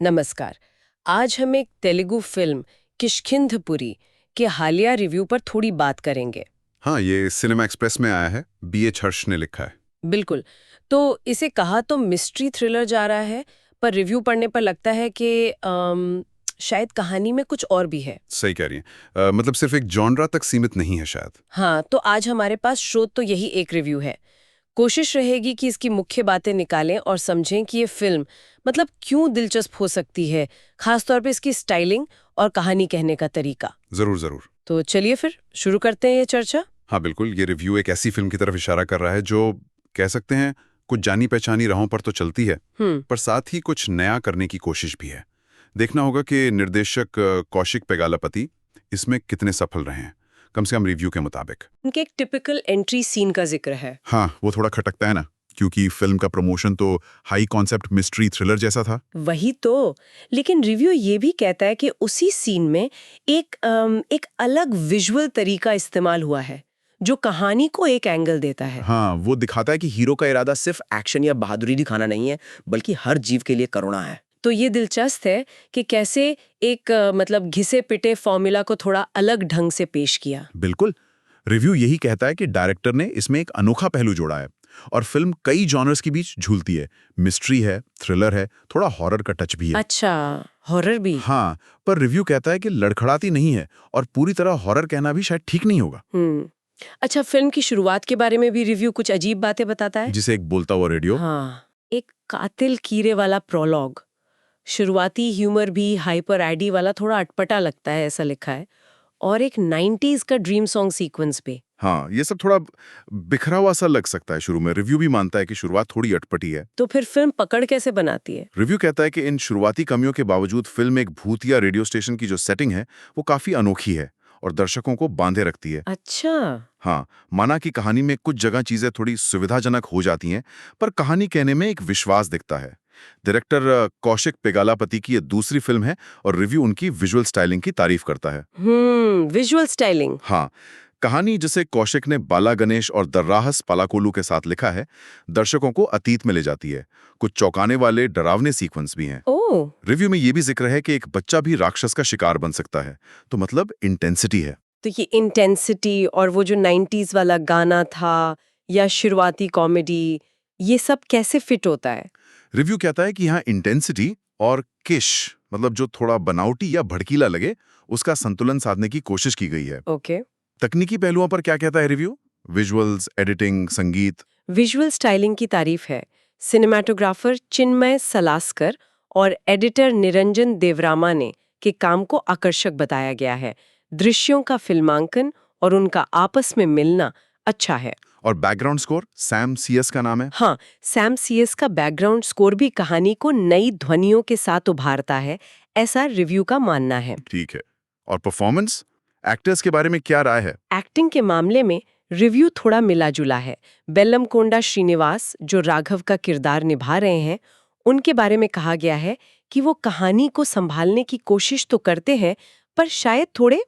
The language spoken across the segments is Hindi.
नमस्कार। आज हम एक तेलुगु फिल्म किष्किंधपुरी के हालिया रिव्यू पर थोड़ी बात करेंगे। हाँ, ये सिनेमा एक्सप्रेस में आया है। B.H. हर्ष ने लिखा है। बिल्कुल। तो इसे कहा तो मिस्ट्री थ्रिलर जा रहा है, पर रिव्यू पढ़ने पर लगता है कि शायद कहानी में कुछ और भी है। सही कह रही हैं। मतलब सिर्फ एक जॉनरा तक सीमित नहीं है शायद। हाँ, तो आज हमारे पास स्रोत तो यही एक रिव्यू है। कोशिश रहेगी कि इसकी मुख्य बातें निकालें और समझें कि ये फिल्म मतलब क्यों दिलचस्प हो सकती है, खासतौर पे इसकी स्टाइलिंग और कहानी कहने का तरीका। जरूर जरूर। तो चलिए फिर शुरू करते हैं ये चर्चा। हाँ बिल्कुल, ये रिव्यू एक ऐसी फिल्म की तरफ इशारा कर रहा है जो कह सकते हैं कुछ जानी पहचानी राहों पर तो चलती है, पर साथ ही कुछ नया करने की कोशिश भी है। देखना होगा कि निर्देशक कौशिक पेगालापति इसमें कितने सफल रहे हैं, कम से कम रिव्यू के मुताबिक। उनके एक टिपिकल एंट्री सीन का जिक्र है। हाँ, वो थोड़ा खटकता है ना, क्योंकि फिल्म का प्रमोशन तो हाई कॉन्सेप्ट मिस्ट्री थ्रिलर जैसा था। वही तो। लेकिन रिव्यू ये भी कहता है कि उसी सीन में एक अलग विजुअल तरीका इस्तेमाल हुआ है जो कहानी को एक एंगल देता है। हाँ, वो दिखाता है कि हीरो का इरादा सिर्फ एक्शन या बहादुरी दिखाना नहीं है, बल्कि हर जीव के लिए करुणा है। तो ये दिलचस्प है कि कैसे एक मतलब घिसे पिटे फॉर्मूला को थोड़ा अलग ढंग से पेश किया। बिल्कुल। रिव्यू यही कहता है कि डायरेक्टर ने इसमें एक अनोखा पहलू जोड़ा है और फिल्म कई जॉनर्स के बीच झूलती है। मिस्ट्री है, थ्रिलर है, थोड़ा हॉरर का टच भी है। अच्छा, हॉरर भी। हाँ, पर रिव्यू कहता है कि लड़खड़ाती नहीं है और पूरी तरह हॉरर कहना भी शायद ठीक नहीं होगा। अच्छा, फिल्म की शुरुआत के बारे में भी रिव्यू कुछ अजीब बातें बताता है। जिसे एक बोलता हुआ रेडियो। हाँ, एक कातिल कीड़े वाला प्रोलॉग। शुरुआती ह्यूमर भी हाइपर एडी वाला थोड़ा अटपटा लगता है, ऐसा लिखा है। और एक 90s का ड्रीम सॉन्ग सीक्वेंस पे। हाँ, ये सब थोड़ा बिखरा हुआ सा लग सकता है शुरू में। रिव्यू भी मानता है कि शुरुआत थोड़ी अटपटी है। तो फिर फिल्म पकड़ कैसे बनाती है? रिव्यू कहता है कि इन शुरुआती कमियों के बावजूद फिल्म एक भूतिया रेडियो स्टेशन की जो सेटिंग है वो काफी अनोखी है और दर्शकों को बांधे रखती है। अच्छा। हाँ, माना कि कहानी में कुछ जगह चीजें थोड़ी सुविधाजनक हो जाती हैं, पर कहानी कहने में एक विश्वास दिखता है। डायरेक्टर कौशिक पेगालापति की ये दूसरी फिल्म है और रिव्यू उनकी विजुअल स्टाइलिंग की तारीफ करता है। Visual styling. हाँ, कहानी जिसे कौशिक ने बाला गणेश और दर्राहस पालाकोलू के साथ लिखा है, दर्शकों को अतीत में ले जाती है। कुछ चौंकाने वाले डरावने सीक्वेंस भी हैं। ओह। रिव्यू में ये भी जिक्र है कि एक बच्चा भी राक्षस का शिकार बन सकता है, तो मतलब इंटेंसिटी है। तो ये इंटेंसिटी और वो जो 90s वाला गाना था या शुरुआती कॉमेडी, ये सब कैसे फिट होता है? रिव्यू कहता है कि यहाँ इंटेंसिटी और किश मतलब जो थोड़ा बनावटी या भड़कीला लगे, उसका संतुलन साधने की कोशिश की गई है। ओके। तकनीकी पहलुओं पर क्या कहता है रिव्यू? विजुअल्स, एडिटिंग, संगीत। विजुअल स्टाइलिंग की तारीफ है। सिनेमाटोग्राफर चिन्मय सलास्कर और एडिटर निरंजन देवरामा ने के काम को आकर्षक बताया गया है। दृश्यों का फिल्मांकन और उनका आपस में मिलना अच्छा है। और बैकग्राउंड स्कोर सैम सीएस का नाम है। हाँ, सैम सीएस का बैकग्राउंड स्कोर भी कहानी को नई ध्वनियों के साथ उभारता है, ऐसा रिव्यू का मानना है। ठीक है। और परफॉर्मेंस, एक्टर्स के बारे में क्या राय है? एक्टिंग के मामले में रिव्यू थोड़ा मिला जुला है। बेल्लमकोंडा श्रीनिवास जो राघव का किरदार निभा रहे हैं, उनके बारे में कहा गया है कि वो कहानी को संभालने की कोशिश तो करते हैं, पर शायद थोड़े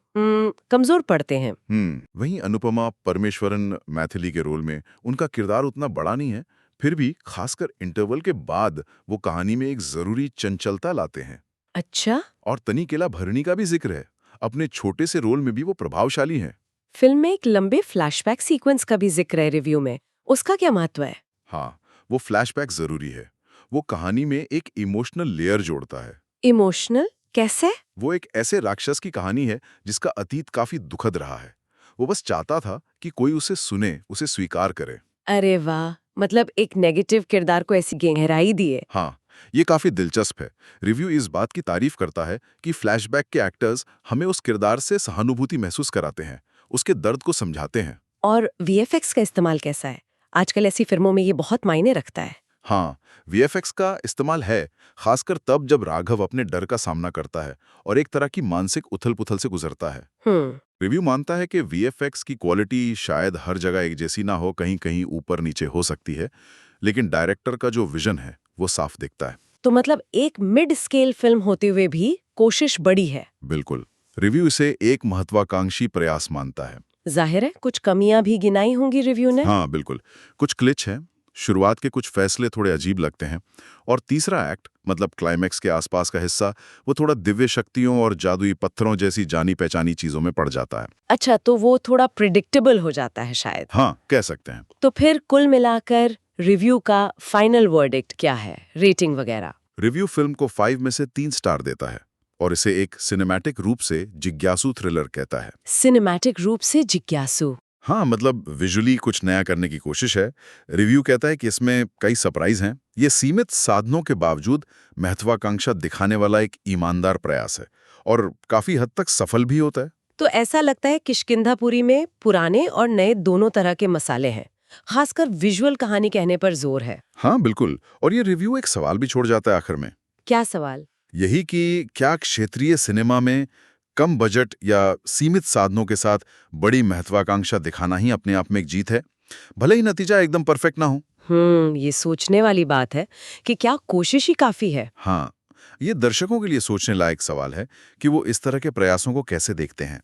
कमजोर पड़ते हैं। वहीं अनुपमा परमेश्वरन मैथिली के रोल में उनका किरदार उतना बड़ा नहीं है, फिर भी खासकर इंटरवल के बाद वो कहानी में एक जरूरी चंचलता लाते हैं। अच्छा। और तनिकेला भरणी का भी जिक्र है। अपने छोटे से रोल में भी वो प्रभावशाली हैं। फिल्म में एक लंबे फ्लैशबैक सीक्वेंस का भी जिक्र है रिव्यू में। उसका क्या महत्व है? हाँ, वो फ्लैशबैक जरूरी है। वो कहानी में एक इमोशनल लेयर जोड़ता है। इमोशनल कैसे? वो एक ऐसे राक्षस की कहानी है जिसका अतीत काफी दुखद रहा है। वो बस चाहता था कि कोई उसे सुने, उसे स्वीकार करे। अरे वाह, मतलब एक नेगेटिव किरदार को ऐसी गहराई दी है। हाँ, ये काफी दिलचस्प है। रिव्यू इस बात की तारीफ करता है कि फ्लैशबैक के एक्टर्स हमें उस किरदार से सहानुभूति महसूस कराते हैं, उसके दर्द को समझाते हैं। और वीएफएक्स का इस्तेमाल कैसा है? आजकल ऐसी फिल्मों में ये बहुत मायने रखता है। हाँ, वीएफएक्स का इस्तेमाल है, खासकर तब जब राघव अपने डर का सामना करता है और एक तरह की मानसिक उथल-पुथल से गुजरता है। रिव्यू मानता है कि वीएफएक्स की क्वालिटी शायद हर जगह एक जैसी ना हो, कहीं-कहीं ऊपर-नीचे हो सकती है, लेकिन डायरेक्टर का जो विजन है, वो साफ दिखता है। तो मतलब एक मिड स्केल फिल्म होते हुए भी कोशिश बड़ी है। बिल्कुल। रिव्यू इसे एक महत्वाकांक्षी प्रयास मानता है। जाहिर है कुछ कमियां भी गिनाई होंगी रिव्यू ने। हाँ, बिल्कुल। कुछ ग्लिच है, शुरुआत के कुछ फैसले थोड़े अजीब लगते हैं, और तीसरा एक्ट मतलब क्लाइमैक्स के आसपास का हिस्सा वो थोड़ा दिव्य शक्तियों और जादुई पत्थरों जैसी जानी पहचानी चीजों में पड़ जाता है। अच्छा, तो वो थोड़ा प्रिडिक्टेबल हो जाता है शायद। हाँ, कह सकते हैं। तो फिर कुल मिलाकर रिव्यू का फाइनल वर्डिक्ट क्या है, रेटिंग वगैरह? रिव्यू फिल्म को 5 में से 3 स्टार देता है और इसे एक सिनेमैटिक रूप से जिज्ञासु थ्रिलर कहता है। सिनेमैटिक रूप से जिज्ञासु। हाँ, मतलब विजुअली कुछ नया करने की कोशिश है। रिव्यू कहता है कि इसमें कई सरप्राइज हैं। ये सीमित साधनों के बावजूद महत्वाकांक्षा दिखाने वाला एक ईमानदार प्रयास है और काफी हद तक सफल भी होता है। तो ऐसा लगता है किष्किंधापुरी में पुराने और नए दोनों तरह के मसाले हैं, खासकर विजुअल कहानी कहने पर जोर है। हाँ, बिल्कुल। और ये रिव्यू एक सवाल भी छोड़ जाता है आखिर में। क्या सवाल? यही कि क्या क्षेत्रीय सिनेमा में कम बजट या सीमित साधनों के साथ बड़ी महत्वाकांक्षा दिखाना ही अपने आप में एक जीत है, भले ही नतीजा एकदम परफेक्ट ना हो। ये सोचने वाली बात है कि क्या कोशिश ही काफी है। हाँ, ये दर्शकों के लिए सोचने लायक सवाल है कि वो इस तरह के प्रयासों को कैसे देखते हैं।